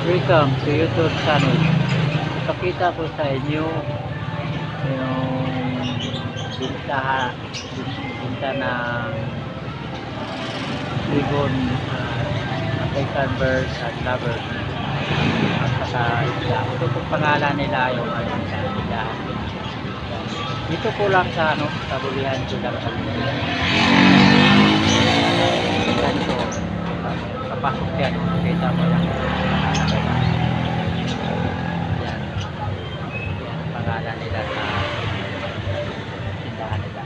Welcome to YouTube channel. Ipakita ko sa inyo yung binta ng ibon, African birds at lovers at saka isla. Ito po pangalan nila yung isla. Dito po lang sa sa bulihan ko lang sa ganito. Kapasok yan, kita mo lang. Pangalan nila sa tindahan nila.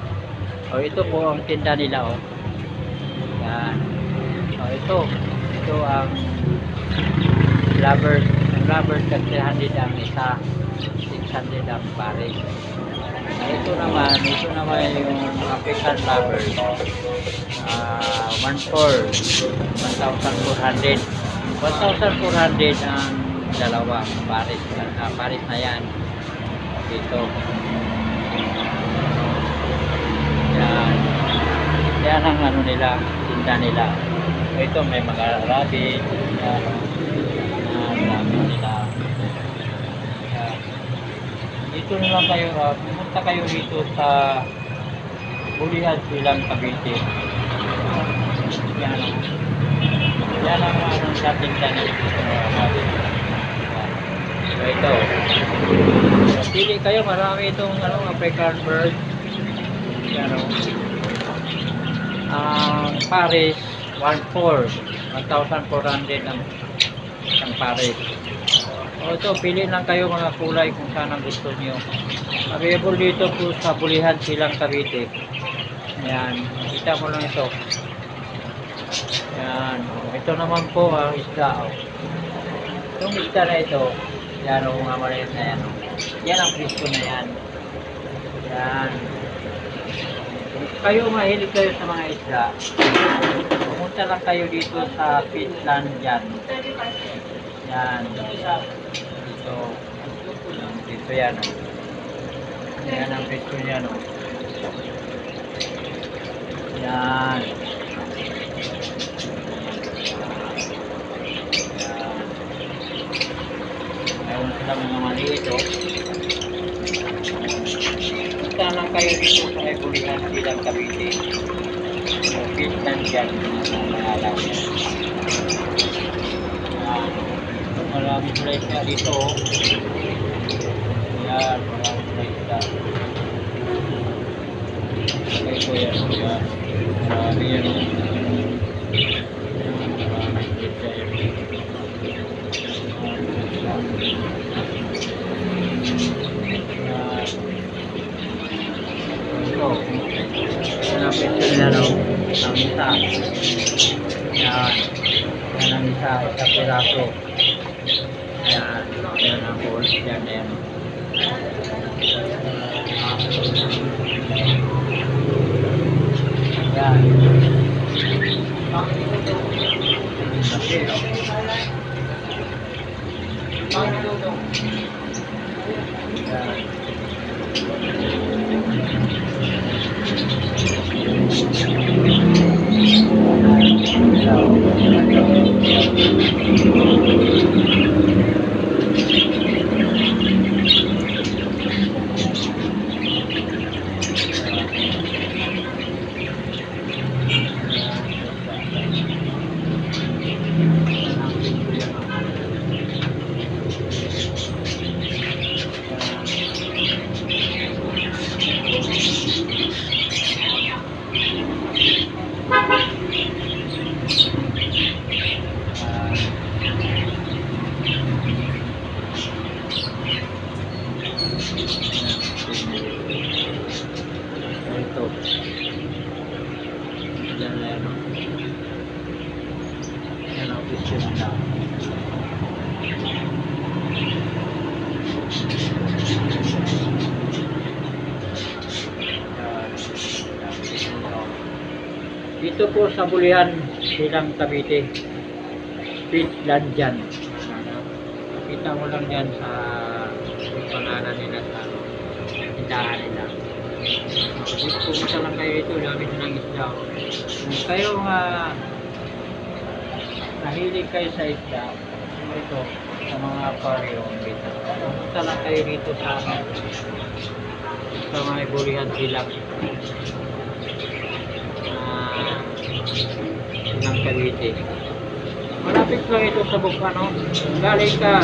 Ito po ang tinda nila Yan. Ito ang lovers. Ang lovers kasi 100 ang isa, 600 ang pare. Ito naman yung African lovers. 1,400 ang dalawa pares. Pares na yan dito. Yan ang nila, tinda nila. Ito may mga rabbit, nila. Dito na lang kayo, pumunta kayo dito sa Bulihan Silang Cavite. Yan ang dating channel. Ito. Pili kayo, marami itong African bird. Pares 1,400 ang pares. Ito, pili lang kayo mga kulay kung saan ang gusto niyo. Available dito po sa Bulihan Silang Cavite. Ayan, kita mo lang ito. Ayan, ito naman po ang isda. Itong isda na ito, yan mga maliit na yan. Yan ang presko na yan. Yan. Kayo mahilig kayo sa mga isda, pumunta lang kayo dito sa Pitland dyan. Yan. Dito yan. Yan ang presko niya. Yan. Mayroon sila mga maliit Punta lang kayo dito sa Bulihan Silang Cavite. Pitland dyan. Maraming place na dito. Yan, maraming place na. Ito yan. Marami yan. Maraming place na yan. Yan ang picture nila ang isa. Yan ang isa, isang piraso. Yan ang balls yan. Yan. Yan ang picture nila. Dito po sa Bulihan Silang Cavite, Pitland dyan. Kita mo lang dyan sa pangalan nila sa tindahan nila. Pumunta lang kayo dito, dami ng isda. Kung kayo mahilig kayo sa isda, ito, sa mga aquarium dito. Pumunta lang kayo dito sa may Bulihan Silang. Silang Cavite. Malapit lang ito sa Bukano. Kung galing ka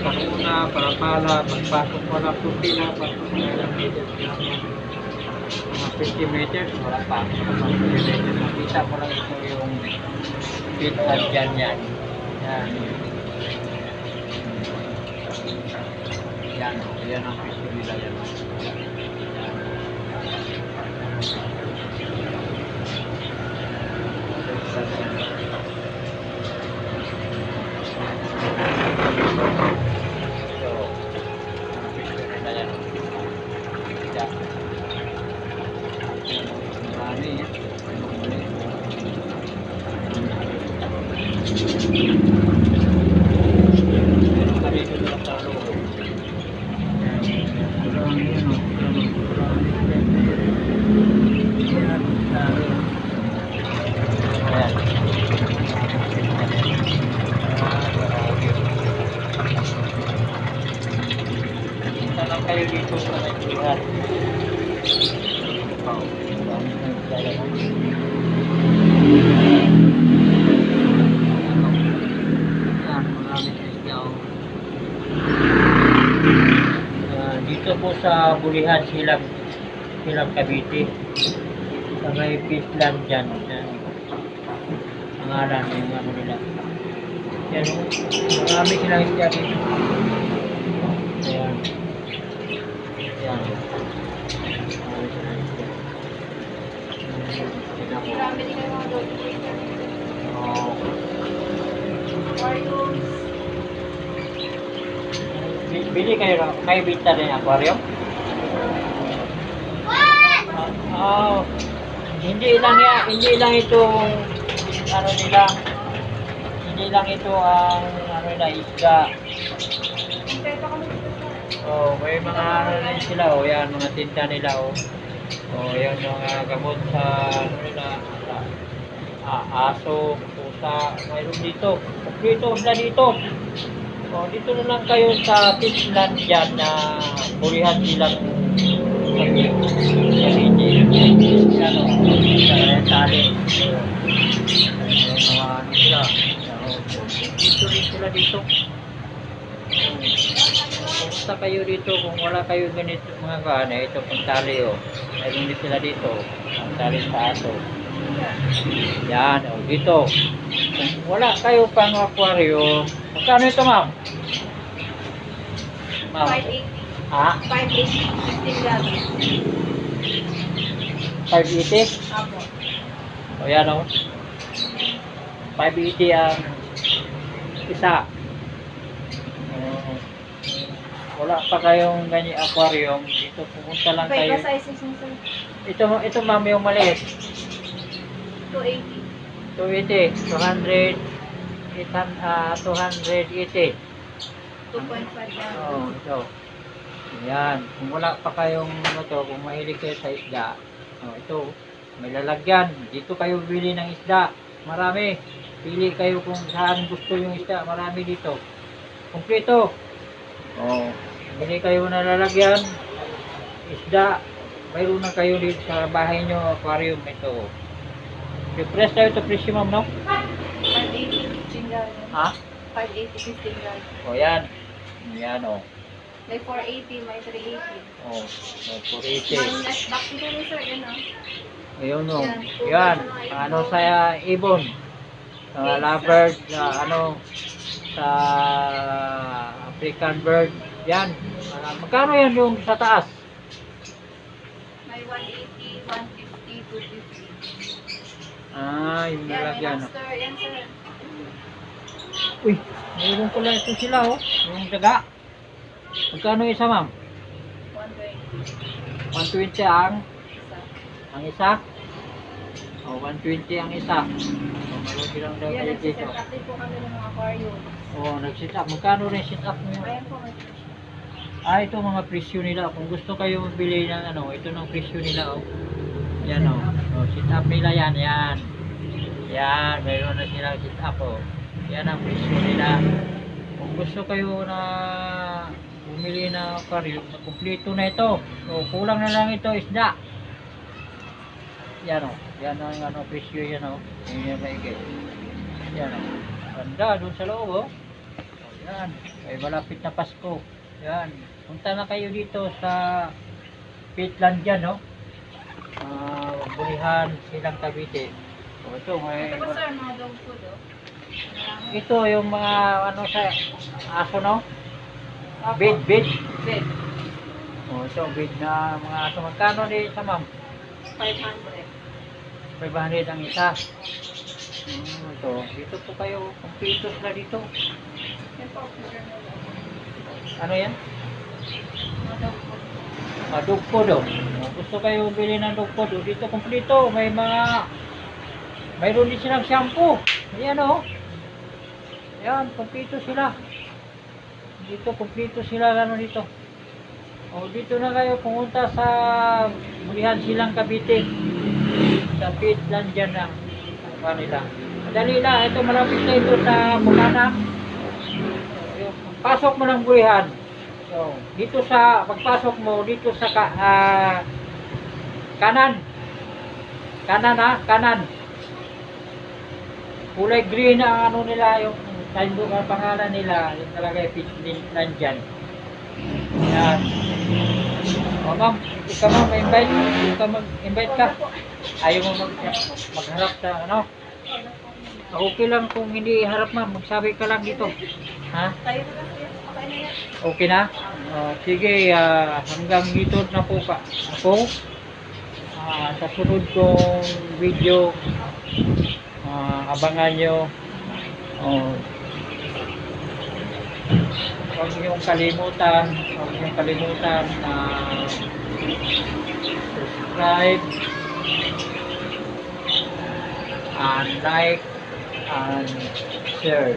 Carmona, Parapala, pagpasok mo lang Tupila, pasok mo lang dito sa mga 50 meters, wala pa. 50 meters, makita mo lang ito yung pitad dyan yan. Yan. Yan, yan ang piso nila yan. Kayo dito sa Nagbulihan. Dito po sa Bulihan Silang Cavite. Sa may Pitland dyan. Pangalan yung ano nila. Yan, marami silang isya dito. Ayan. Yan. Marami din kayo mga dog dito. Oh. Aquariums. Bili kayo na, may bita din aquarium? Oh, hindi lang ito ano nila. Hindi lang ito ang ano nila isda. Oh, may mga ano rin sila, oh, yan, mga tinda nila, oh. Oh, yan, mga gamot sa, ano nila, sa aso, pusa, mayroon dito. Dito, sila dito. Oh, dito na lang kayo sa Pitland dyan na Bulihan Silang Cavite. Yan, oh, sa tali. Mga ano sila. Dito rin sila dito. Pumunta kayo dito kung wala kayo ganito mga kaana, ito pang tali, oh. Mayroon din sila dito, ang tali sa aso. Yan, oh, dito. Kung wala kayo pang aquarium, magkano ito, ma'am? Ma'am? 580. Ha? 580. 580? Apo. O yan, oh. 580 ang isa. Wala pa kayong ganyan aquarium, dito pumunta lang kayo. Iba sizes yung sir. Ito ma'am yung maliit. 280. 280, 200, 280. 2.5 yan. Oo, ito. Yan. Kung wala pa kayong ito, kung mahilig kayo sa isda, ito, may lalagyan. Dito kayo bili ng isda. Marami. Pili kayo kung saan gusto yung isda. Marami dito. Kumpleto. Oh, bili kayo na lalagyan. Isda. Mayroon na kayo dito sa bahay nyo, aquarium ito. Press tayo ito, presyo ma'am, no? 580, 15 gallon. Ha? 580, 15 gallon. O yan. Yan o. May 480, may 380. O, 480. Minus back dito rin sir, yun o. Ayun o. Yan. Yan. Ano sa ibon. Sa lovebird, ano, sa African bird. Yan. Magkano yan yung sa taas? May 180, 150, 250. Ah, yung Yan, may nalagyan. lobster. Yan sir. Uy, mayroon pala ito sila oh. Yung daga. Magkano isa ma'am? 120. 120 ang Isa. isa? O, 120 ang isa. O, malaki lang daw Yan, kayo dito. nagsiset up din po kami ng mga aquarium. O, nag-sit up. Magkano rin sit up mo? Ayan po, may presyo. Ah, ito mga presyo nila. Kung gusto kayo bili ng ano, ito ng presyo nila oh. Yan oh. O, sit up nila yan, yan. Yan, mayroon na silang sit up oh. Yan ang presyo nila. Kung gusto kayo na bumili na aquarium, kumpleto na ito. So, kulang na lang ito isda. Yan o. Yan ang ano, presyo yan o. Yan yung maigay. Yan o. Ganda doon sa loob o. Yan. Ay malapit na Pasko. Yan. Punta na kayo dito sa Pitland dyan o. Bulihan silang Cavite. So, ito may... Ito po sir, mga dog food oh. Ito yung mga ano sa aso no? Bed. Bed. Oh, ito bed na mga aso. Magkano din sa ma'am? 500. 500 ang isa. Ito. Dito po kayo. Kumpitos na dito. Yan po, sir. Ano yan? Mga dog food. Dog food oh. Kung gusto kayo bili ng dog food, dito kumplito. May mga mayroon din silang shampoo. Ayan oh. Ayan, kumplito sila. Dito kumplito sila ano dito. O dito na kayo pumunta sa Bulihan Silang Cavite. Sa Pitland dyan na kanila. Madali lang, ito malapit na ito sa Bukana. Pasok mo ng Bulihan. So, dito sa pagpasok mo dito sa kanan. Kanan. Kulay green ang ano nila yung signboard ang pangalan nila, yung talaga Pitland dyan. Yan. O ma'am, ikaw ma'am, invite ka. Ayaw mo magharap sa ano? Okay lang kung hindi harap ma'am, magsabi ka lang dito. Ha? Tayo na lang sir. Okay na yan. Okay na? Sige, hanggang dito na po ako. Sa sunod kong video, abangan nyo. Huwag niyong kalimutan na subscribe and like and share.